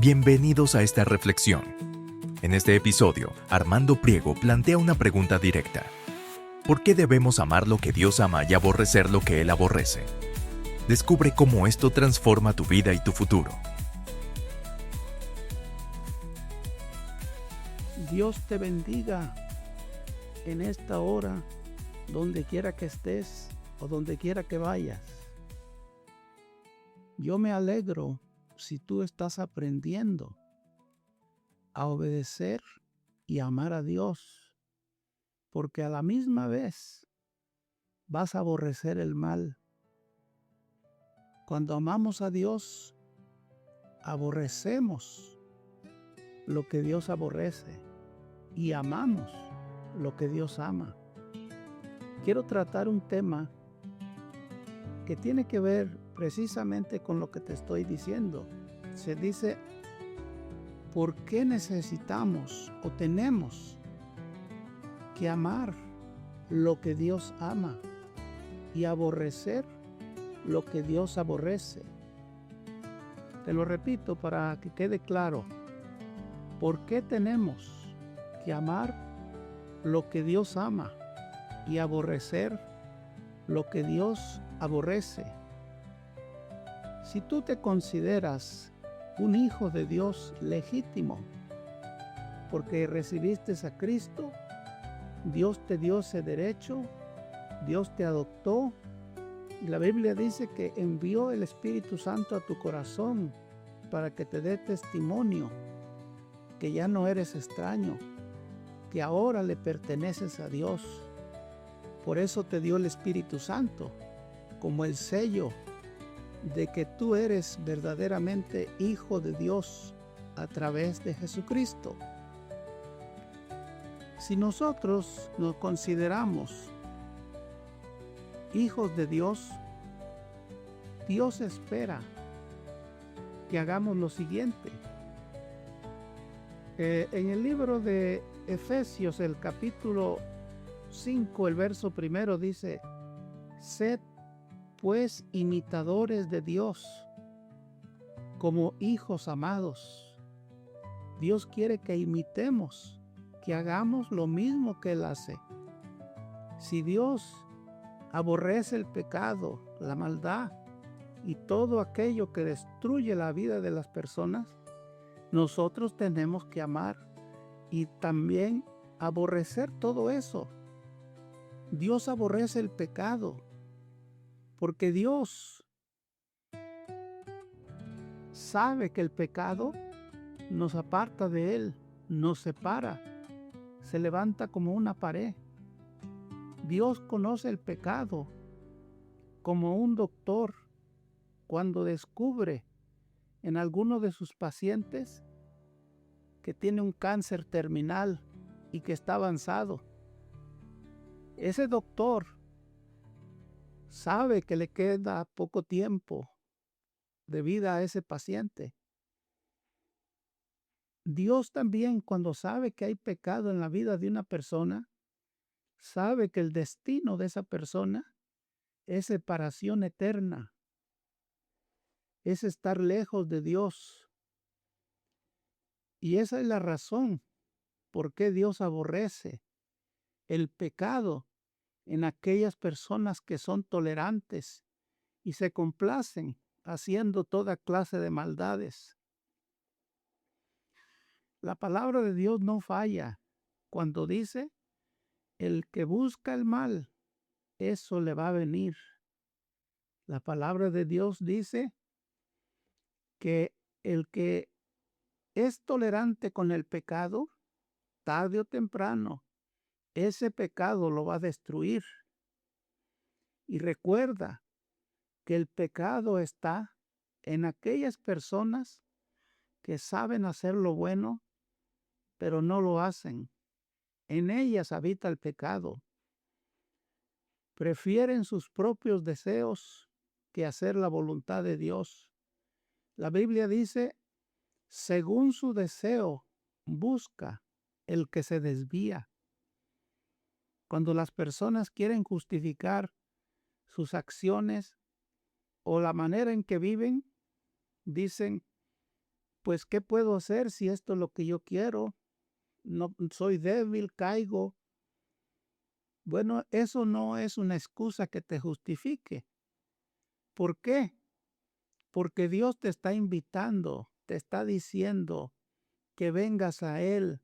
Bienvenidos a esta reflexión. En este episodio, Armando Priego plantea una pregunta directa. ¿Por qué debemos amar lo que Dios ama y aborrecer lo que Él aborrece? Descubre cómo esto transforma tu vida y tu futuro. Dios te bendiga en esta hora, donde quiera que estés o donde quiera que vayas. Yo me alegro si tú estás aprendiendo a obedecer y amar a Dios, porque a la misma vez vas a aborrecer el mal. Cuando amamos a Dios, aborrecemos lo que Dios aborrece y amamos lo que Dios ama. Quiero tratar un tema que tiene que ver precisamente con lo que te estoy diciendo. Se dice, ¿por qué necesitamos o tenemos que amar lo que Dios ama y aborrecer lo que Dios aborrece? Te lo repito para que quede claro. ¿Por qué tenemos que amar lo que Dios ama y aborrecer lo que Dios aborrece? Si tú te consideras un hijo de Dios legítimo, porque recibiste a Cristo, Dios te dio ese derecho, Dios te adoptó, y la Biblia dice que envió el Espíritu Santo a tu corazón para que te dé testimonio que ya no eres extraño, que ahora le perteneces a Dios. Por eso te dio el Espíritu Santo como el sello de que tú eres verdaderamente hijo de Dios a través de Jesucristo. Si nosotros nos consideramos hijos de Dios, Dios espera que hagamos lo siguiente. En el libro de Efesios, el capítulo 5, el verso 1 dice: sed pues imitadores de Dios como hijos amados. Dios quiere que imitemos, que hagamos lo mismo que Él hace. Si Dios aborrece el pecado, la maldad y todo aquello que destruye la vida de las personas, nosotros tenemos que amar y también aborrecer todo eso. Dios aborrece el pecado porque Dios sabe que el pecado nos aparta de Él, nos separa, se levanta como una pared. Dios conoce el pecado como un doctor cuando descubre en alguno de sus pacientes que tiene un cáncer terminal y que está avanzado. Ese doctor sabe que le queda poco tiempo de vida a ese paciente. Dios también, cuando sabe que hay pecado en la vida de una persona, sabe que el destino de esa persona es separación eterna, es estar lejos de Dios. Y esa es la razón por qué Dios aborrece el pecado en aquellas personas que son tolerantes y se complacen haciendo toda clase de maldades. La palabra de Dios no falla cuando dice: el que busca el mal, eso le va a venir. La palabra de Dios dice que el que es tolerante con el pecado, tarde o temprano, ese pecado lo va a destruir. Y recuerda que el pecado está en aquellas personas que saben hacer lo bueno, pero no lo hacen. En ellas habita el pecado. Prefieren sus propios deseos que hacer la voluntad de Dios. La Biblia dice: según su deseo busca el que se desvía. Cuando las personas quieren justificar sus acciones o la manera en que viven, dicen: pues, ¿qué puedo hacer si esto es lo que yo quiero? No, soy débil, caigo. Bueno, eso no es una excusa que te justifique. ¿Por qué? Porque Dios te está invitando, te está diciendo que vengas a Él.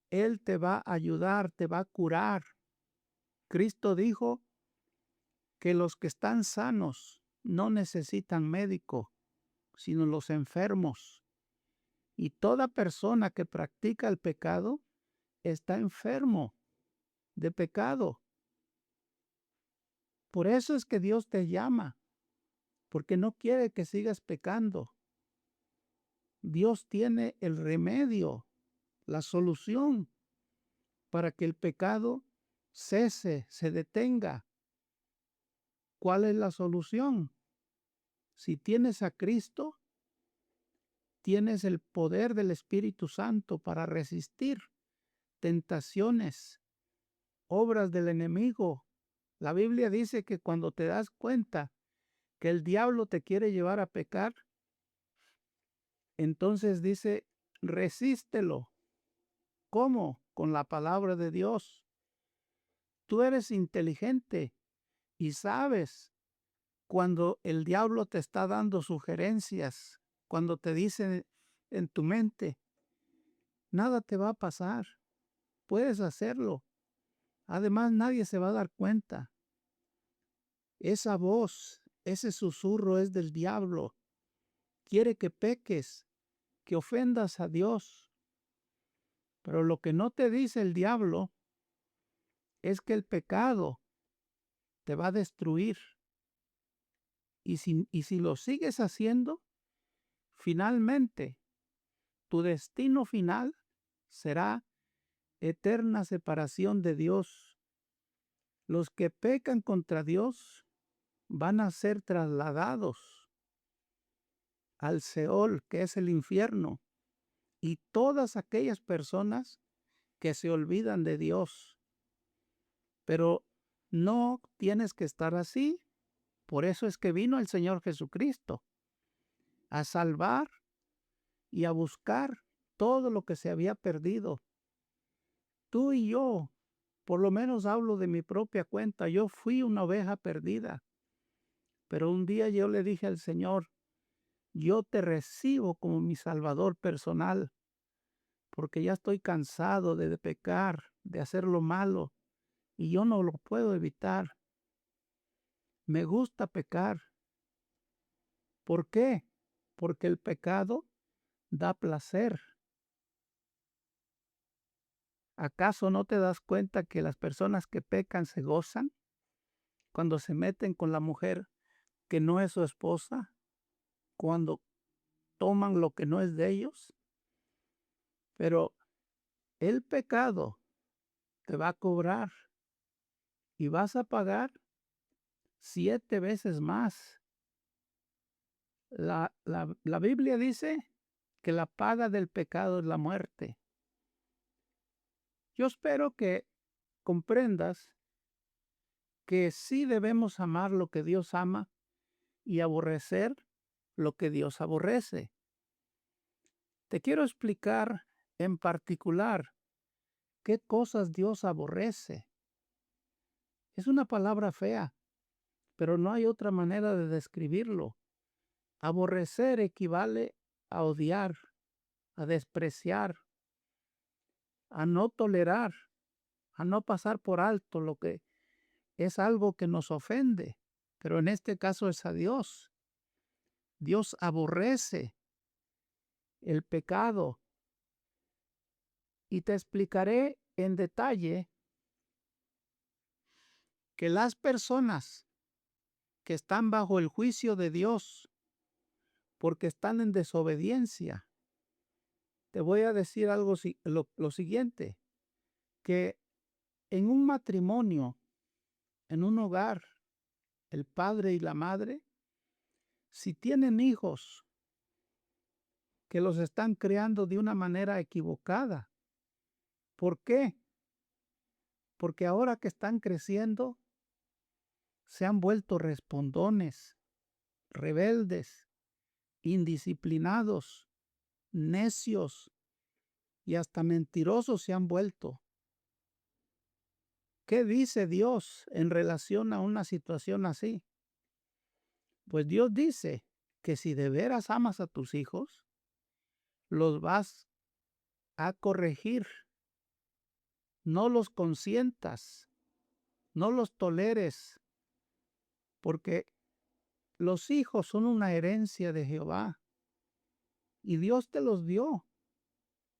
Él te va a ayudar, te va a curar. Cristo dijo que los que están sanos no necesitan médico, sino los enfermos. Y toda persona que practica el pecado está enfermo de pecado. Por eso es que Dios te llama, porque no quiere que sigas pecando. Dios tiene el remedio, la solución para que el pecado cese, se detenga. ¿Cuál es la solución? Si tienes a Cristo, tienes el poder del Espíritu Santo para resistir tentaciones, obras del enemigo. La Biblia dice que cuando te das cuenta que el diablo te quiere llevar a pecar, entonces dice, resístelo. ¿Cómo? Con la palabra de Dios. Tú eres inteligente y sabes cuando el diablo te está dando sugerencias, cuando te dice en tu mente, nada te va a pasar, puedes hacerlo. Además, nadie se va a dar cuenta. Esa voz, ese susurro es del diablo. Quiere que peques, que ofendas a Dios. Pero lo que no te dice el diablo es que el pecado te va a destruir. Y si lo sigues haciendo, finalmente tu destino final será eterna separación de Dios. Los que pecan contra Dios van a ser trasladados al Seol, que es el infierno, y todas aquellas personas que se olvidan de Dios. Pero no tienes que estar así. Por eso es que vino el Señor Jesucristo a salvar y a buscar todo lo que se había perdido. Tú y yo, por lo menos hablo de mi propia cuenta, yo fui una oveja perdida. Pero un día yo le dije al Señor, yo te recibo como mi Salvador personal, porque ya estoy cansado de pecar, de hacer lo malo, y yo no lo puedo evitar. Me gusta pecar. ¿Por qué? Porque el pecado da placer. ¿Acaso no te das cuenta que las personas que pecan se gozan cuando se meten con la mujer que no es su esposa, cuando toman lo que no es de ellos? Pero el pecado te va a cobrar y vas a pagar 7 veces más. La Biblia dice que la paga del pecado es la muerte. Yo espero que comprendas que sí debemos amar lo que Dios ama y aborrecer lo que Dios aborrece. Te quiero explicar en particular qué cosas Dios aborrece. Es una palabra fea, pero no hay otra manera de describirlo. Aborrecer equivale a odiar, a despreciar, a no tolerar, a no pasar por alto lo que es algo que nos ofende, pero en este caso es a Dios. Dios aborrece el pecado y te explicaré en detalle que las personas que están bajo el juicio de Dios porque están en desobediencia, te voy a decir algo, lo siguiente, que en un matrimonio, en un hogar, el padre y la madre, si tienen hijos que los están creando de una manera equivocada, ¿por qué? Porque ahora que están creciendo, se han vuelto respondones, rebeldes, indisciplinados. necios y hasta mentirosos se han vuelto. ¿Qué dice Dios en relación a una situación así? Pues Dios dice que si de veras amas a tus hijos, los vas a corregir, no los consientas, no los toleres, porque los hijos son una herencia de Jehová y Dios te los dio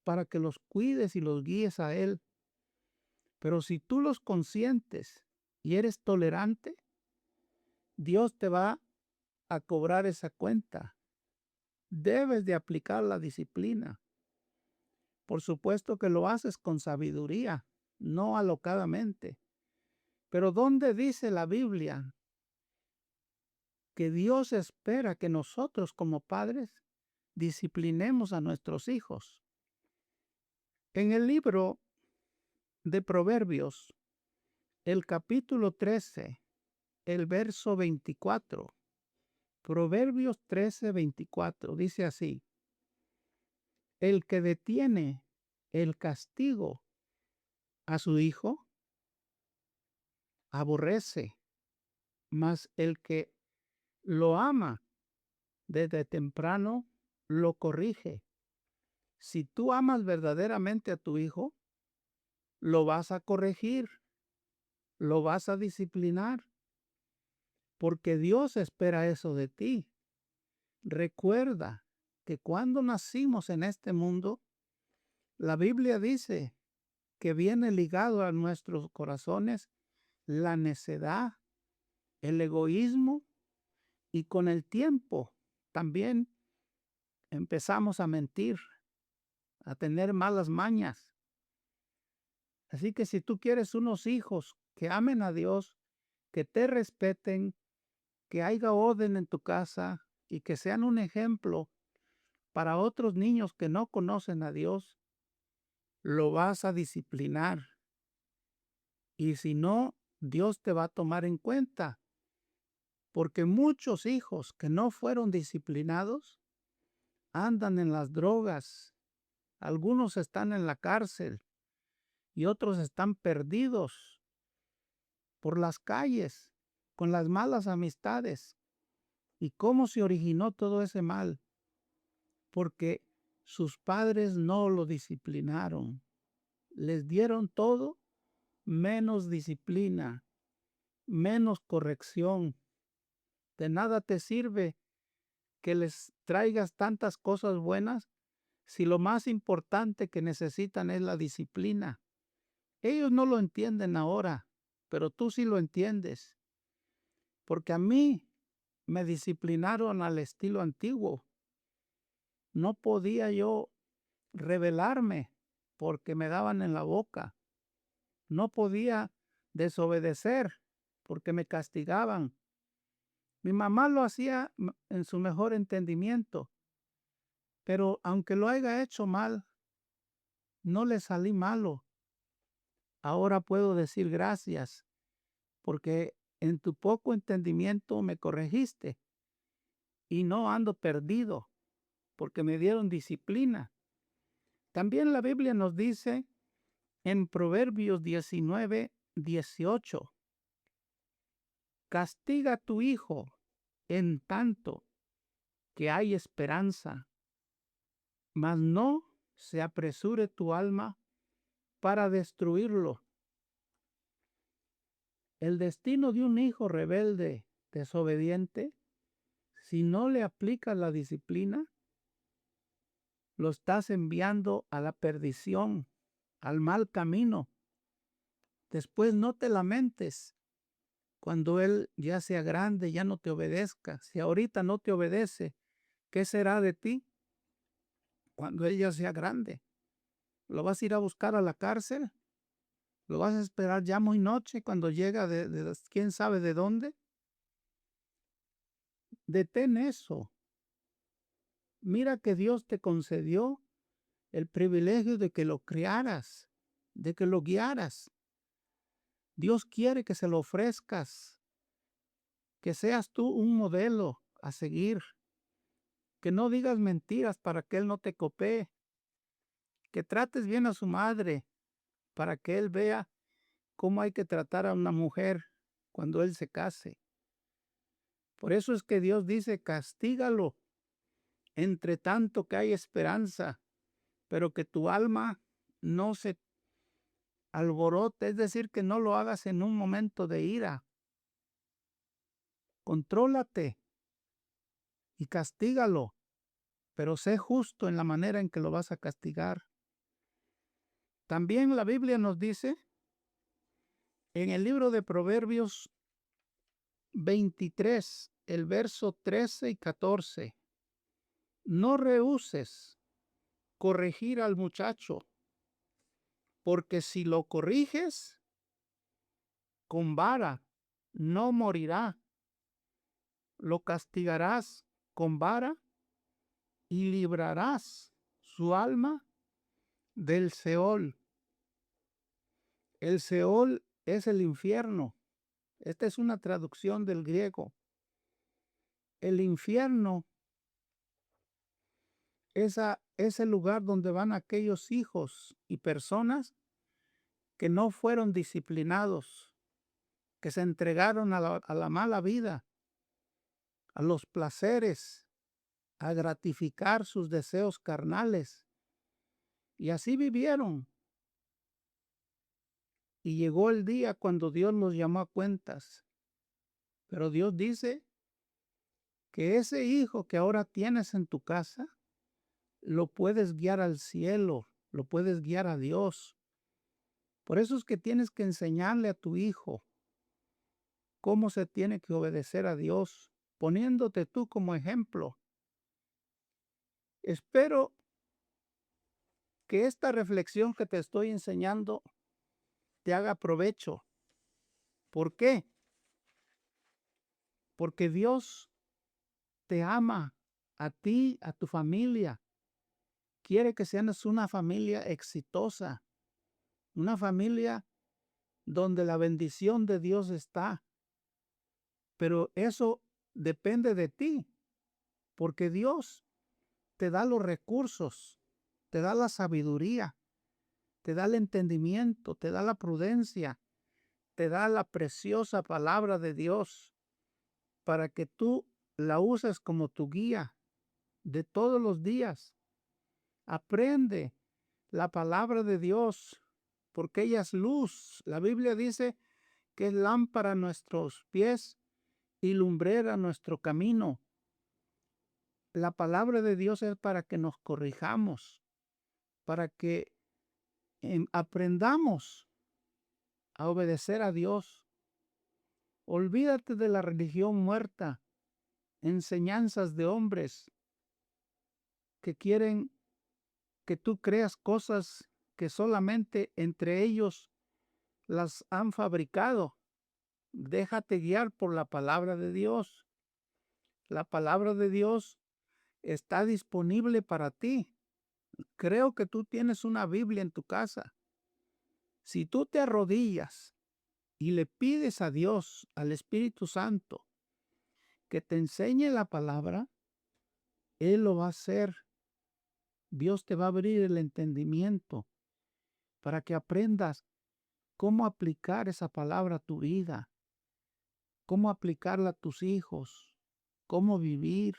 para que los cuides y los guíes a Él. Pero si tú los consientes y eres tolerante, Dios te va a cobrar esa cuenta. Debes de aplicar la disciplina. Por supuesto que lo haces con sabiduría, no alocadamente. Pero ¿dónde dice la Biblia que Dios espera que nosotros como padres disciplinemos a nuestros hijos? En el libro de Proverbios, el capítulo 13, el verso 24. Proverbios 13, 24 dice así: el que detiene el castigo a su hijo, aborrece, mas el que lo ama desde temprano, lo corrige. Si tú amas verdaderamente a tu hijo, lo vas a corregir, lo vas a disciplinar, porque Dios espera eso de ti. Recuerda que cuando nacimos en este mundo, la Biblia dice que viene ligado a nuestros corazones la necedad, el egoísmo, y con el tiempo también empezamos a mentir, a tener malas mañas. Así que si tú quieres unos hijos que amen a Dios, que te respeten, que haya orden en tu casa y que sean un ejemplo para otros niños que no conocen a Dios, lo vas a disciplinar. Y si no, Dios te va a tomar en cuenta. Porque muchos hijos que no fueron disciplinados andan en las drogas. Algunos están en la cárcel y otros están perdidos por las calles con las malas amistades. ¿Y cómo se originó todo ese mal? Porque sus padres no lo disciplinaron. Les dieron todo menos disciplina, menos corrección. De nada te sirve que les traigas tantas cosas buenas si lo más importante que necesitan es la disciplina. Ellos no lo entienden ahora, pero tú sí lo entiendes. Porque a mí me disciplinaron al estilo antiguo. No podía yo rebelarme porque me daban en la boca. No podía desobedecer porque me castigaban. Mi mamá lo hacía en su mejor entendimiento, pero aunque lo haya hecho mal, no le salí malo. Ahora puedo decir gracias porque en tu poco entendimiento me corregiste y no ando perdido porque me dieron disciplina. También la Biblia nos dice en Proverbios 19, 18, castiga a tu hijo en tanto que hay esperanza, mas no se apresure tu alma para destruirlo. El destino de un hijo rebelde, desobediente, si no le aplicas la disciplina, lo estás enviando a la perdición, al mal camino. Después no te lamentes cuando él ya sea grande, ya no te obedezca. Si ahorita no te obedece, ¿qué será de ti cuando él ya sea grande? ¿Lo vas a ir a buscar a la cárcel? ¿Lo vas a esperar ya muy noche cuando llega de quién sabe de dónde? Detén eso. Mira que Dios te concedió el privilegio de que lo criaras, de que lo guiaras. Dios quiere que se lo ofrezcas, que seas tú un modelo a seguir, que no digas mentiras para que él no te copee, que trates bien a su madre para que él vea cómo hay que tratar a una mujer cuando él se case. Por eso es que Dios dice, castígalo, entre tanto que hay esperanza, pero que tu alma no se alborote, es decir, que no lo hagas en un momento de ira. Contrólate y castígalo, pero sé justo en la manera en que lo vas a castigar. También la Biblia nos dice en el libro de Proverbios 23, el verso 13 y 14, no rehúses corregir al muchacho, porque si lo corriges con vara, no morirá. Lo castigarás con vara y librarás su alma del Seol. El Seol es el infierno. Esta es una traducción del griego. El infierno es el lugar donde van aquellos hijos y personas que no fueron disciplinados, que se entregaron a la mala vida, a los placeres, a gratificar sus deseos carnales. Y así vivieron. Y llegó el día cuando Dios los llamó a cuentas. Pero Dios dice que ese hijo que ahora tienes en tu casa, lo puedes guiar al cielo, lo puedes guiar a Dios. Por eso es que tienes que enseñarle a tu hijo cómo se tiene que obedecer a Dios, poniéndote tú como ejemplo. Espero que esta reflexión que te estoy enseñando te haga provecho. ¿Por qué? Porque Dios te ama a ti, a tu familia. Quiere que seas una familia exitosa, una familia donde la bendición de Dios está. Pero eso depende de ti, porque Dios te da los recursos, te da la sabiduría, te da el entendimiento, te da la prudencia, te da la preciosa palabra de Dios para que tú la uses como tu guía de todos los días. Aprende la palabra de Dios, porque ella es luz. La Biblia dice que es lámpara a nuestros pies y lumbrera a nuestro camino. La palabra de Dios es para que nos corrijamos, para que aprendamos a obedecer a Dios. Olvídate de la religión muerta, enseñanzas de hombres que quieren que tú creas cosas que solamente entre ellos las han fabricado. Déjate guiar por la palabra de Dios. La palabra de Dios está disponible para ti. Creo que tú tienes una Biblia en tu casa. Si tú te arrodillas y le pides a Dios, al Espíritu Santo, que te enseñe la palabra, Él lo va a hacer. Dios te va a abrir el entendimiento para que aprendas cómo aplicar esa palabra a tu vida, cómo aplicarla a tus hijos, cómo vivir.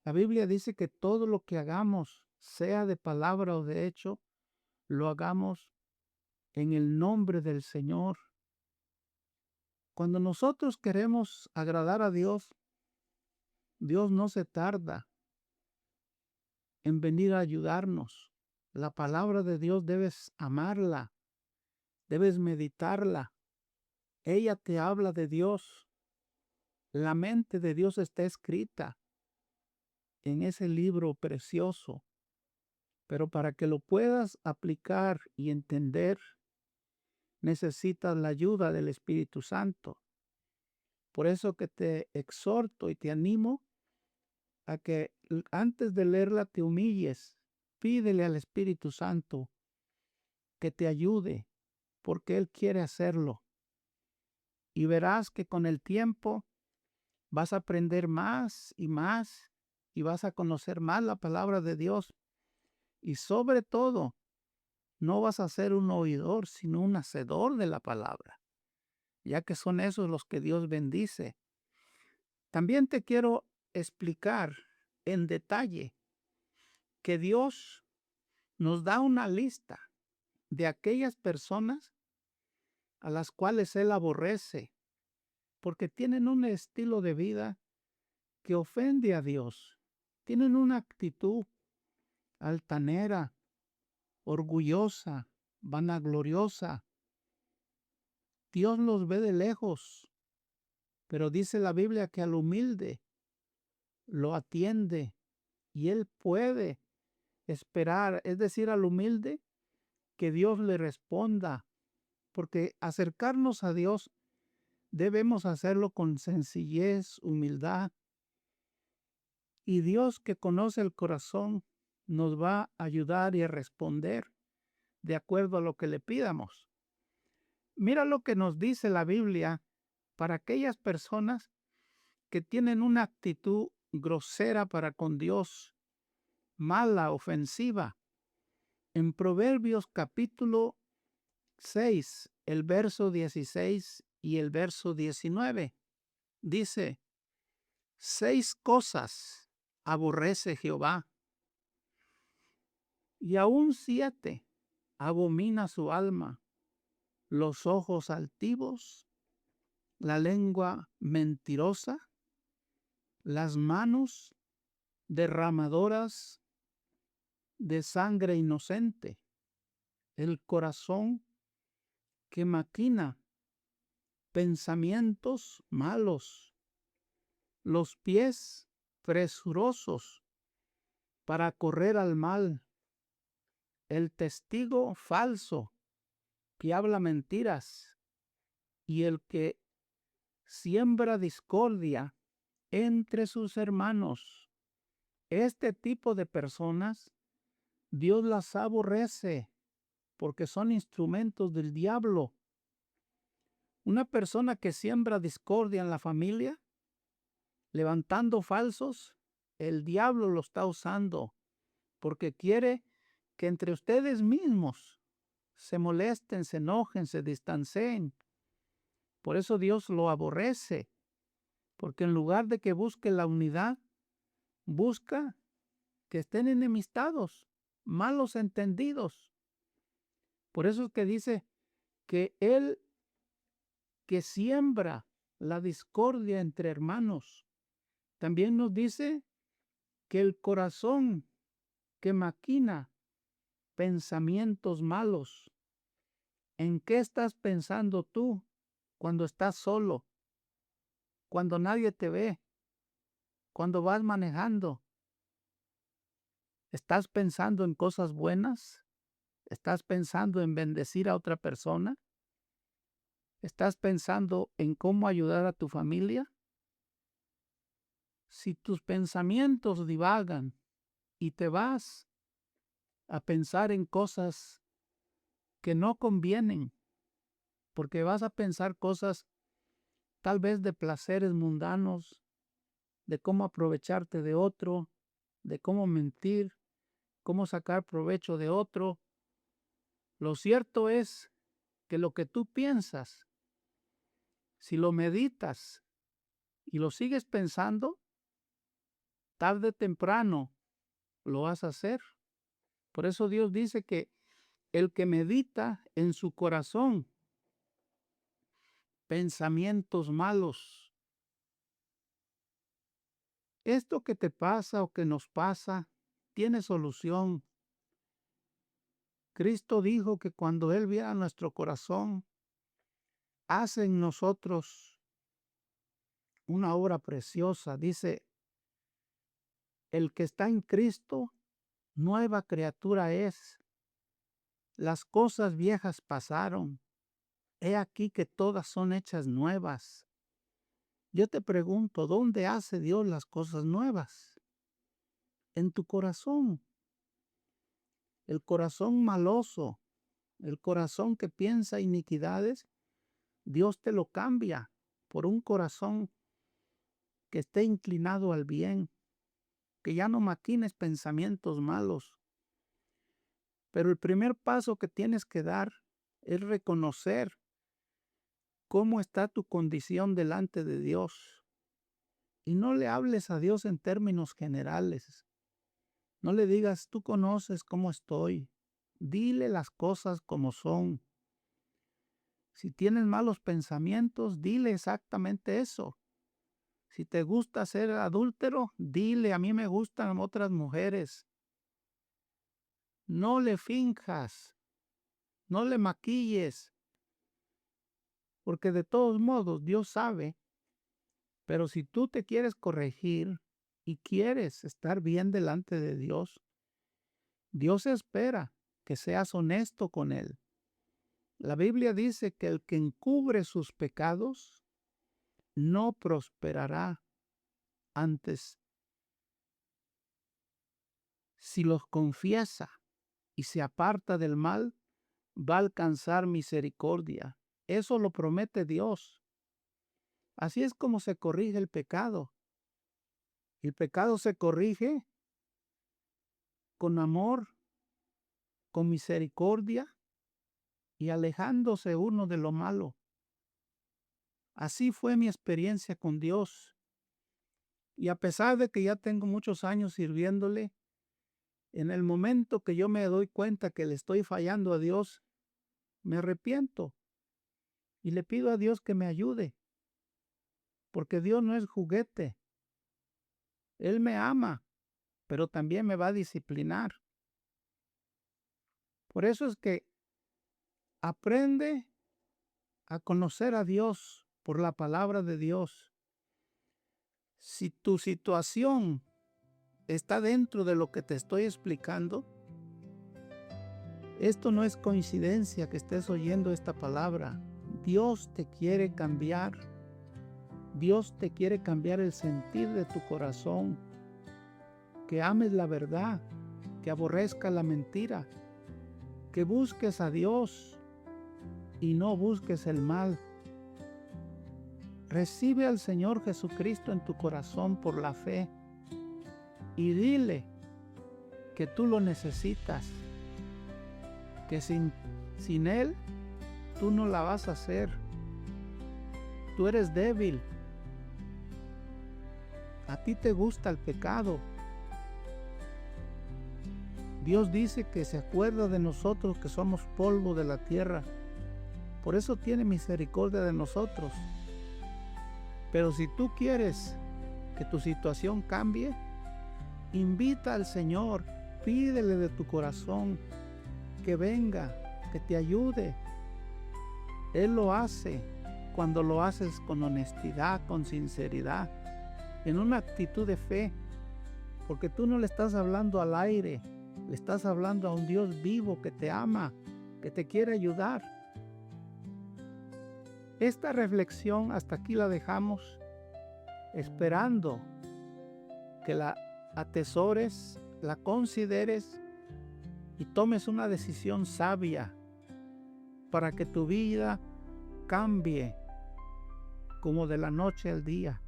La Biblia dice que todo lo que hagamos, sea de palabra o de hecho, lo hagamos en el nombre del Señor. Cuando nosotros queremos agradar a Dios, Dios no se tarda en venir a ayudarnos. La palabra de Dios debes amarla, debes meditarla. Ella te habla de Dios. La mente de Dios está escrita en ese libro precioso. Pero para que lo puedas aplicar y entender, necesitas la ayuda del Espíritu Santo. Por eso que te exhorto y te animo a que antes de leerla te humilles. Pídele al Espíritu Santo que te ayude, porque Él quiere hacerlo. Y verás que con el tiempo vas a aprender más y más y vas a conocer más la palabra de Dios. Y sobre todo, no vas a ser un oidor, sino un hacedor de la palabra, ya que son esos los que Dios bendice. También te quiero explicar en detalle que Dios nos da una lista de aquellas personas a las cuales Él aborrece, porque tienen un estilo de vida que ofende a Dios. Tienen una actitud altanera, orgullosa, vanagloriosa. Dios los ve de lejos, pero dice la Biblia que al humilde lo atiende y Él puede esperar, es decir, al humilde que Dios le responda, porque acercarnos a Dios debemos hacerlo con sencillez, humildad, y Dios que conoce el corazón nos va a ayudar y a responder de acuerdo a lo que le pidamos. Mira lo que nos dice la Biblia para aquellas personas que tienen una actitud grosera para con Dios, mala, ofensiva. En Proverbios capítulo 6, el verso 16 y el verso 19, dice: 6 cosas aborrece Jehová, y aún 7 abomina su alma: los ojos altivos, la lengua mentirosa, las manos derramadoras de sangre inocente, el corazón que maquina pensamientos malos, los pies presurosos para correr al mal, el testigo falso que habla mentiras y el que siembra discordia entre sus hermanos. Este tipo de personas Dios las aborrece porque son instrumentos del diablo. Una persona que siembra discordia en la familia, levantando falsos, el diablo lo está usando porque quiere que entre ustedes mismos se molesten, se enojen, se distancien. Por eso Dios lo aborrece, porque en lugar de que busque la unidad, busca que estén enemistados, malos entendidos. Por eso es que dice que Él que siembra la discordia entre hermanos, también nos dice que el corazón que maquina pensamientos malos. ¿En qué estás pensando tú cuando estás solo? Cuando nadie te ve, cuando vas manejando. ¿Estás pensando en cosas buenas? ¿Estás pensando en bendecir a otra persona? ¿Estás pensando en cómo ayudar a tu familia? Si tus pensamientos divagan y te vas a pensar en cosas que no convienen, porque vas a pensar cosas tal vez de placeres mundanos, de cómo aprovecharte de otro, de cómo mentir, cómo sacar provecho de otro. Lo cierto es que lo que tú piensas, si lo meditas y lo sigues pensando, tarde o temprano lo vas a hacer. Por eso Dios dice que el que medita en su corazón pensamientos malos, esto que te pasa o que nos pasa, tiene solución. Cristo dijo que cuando Él viera nuestro corazón, hace en nosotros una obra preciosa. Dice, el que está en Cristo, nueva criatura es. Las cosas viejas pasaron. He aquí que todas son hechas nuevas. Yo te pregunto, ¿dónde hace Dios las cosas nuevas? En tu corazón. El corazón maloso, el corazón que piensa iniquidades, Dios te lo cambia por un corazón que esté inclinado al bien, que ya no maquines pensamientos malos. Pero el primer paso que tienes que dar es reconocer cómo está tu condición delante de Dios. Y no le hables a Dios en términos generales. No le digas, tú conoces cómo estoy. Dile las cosas como son. Si tienes malos pensamientos, dile exactamente eso. Si te gusta ser adúltero, dile, a mí me gustan otras mujeres. No le finjas, no le maquilles, porque de todos modos Dios sabe, pero si tú te quieres corregir y quieres estar bien delante de Dios, Dios espera que seas honesto con Él. La Biblia dice que el que encubre sus pecados no prosperará. Antes, si los confiesa y se aparta del mal, va a alcanzar misericordia. Eso lo promete Dios. Así es como se corrige el pecado. El pecado se corrige con amor, con misericordia y alejándose uno de lo malo. Así fue mi experiencia con Dios. Y a pesar de que ya tengo muchos años sirviéndole, en el momento que yo me doy cuenta que le estoy fallando a Dios, me arrepiento y le pido a Dios que me ayude, porque Dios no es juguete. Él me ama, pero también me va a disciplinar. Por eso es que aprende a conocer a Dios por la palabra de Dios. Si tu situación está dentro de lo que te estoy explicando, esto no es coincidencia que estés oyendo esta palabra. Dios te quiere cambiar. Dios te quiere cambiar el sentir de tu corazón. Que ames la verdad, que aborrezcas la mentira, que busques a Dios y no busques el mal. Recibe al Señor Jesucristo en tu corazón por la fe y dile que tú lo necesitas, que sin Él tú no la vas a hacer. Tú eres débil. A ti te gusta el pecado. Dios dice que se acuerda de nosotros que somos polvo de la tierra. Por eso tiene misericordia de nosotros. Pero si tú quieres que tu situación cambie, invita al Señor, pídele de tu corazón que venga, que te ayude. Él lo hace cuando lo haces con honestidad, con sinceridad, en una actitud de fe, porque tú no le estás hablando al aire, le estás hablando a un Dios vivo que te ama, que te quiere ayudar. Esta reflexión hasta aquí la dejamos, esperando que la atesores, la consideres y tomes una decisión sabia para que tu vida cambie como de la noche al día.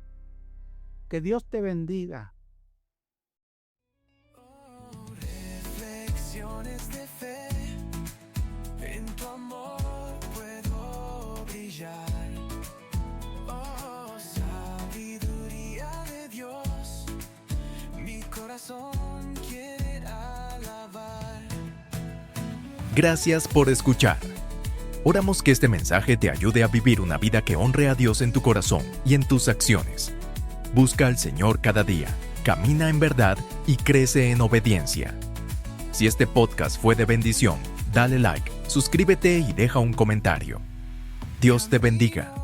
Que Dios te bendiga. Reflexiones de fe, en tu amor puedo brillar. Oh, sabiduría de Dios, mi corazón quiere alabar. Gracias por escuchar. Oramos que este mensaje te ayude a vivir una vida que honre a Dios en tu corazón y en tus acciones. Busca al Señor cada día, camina en verdad y crece en obediencia. Si este podcast fue de bendición, dale like, suscríbete y deja un comentario. Dios te bendiga.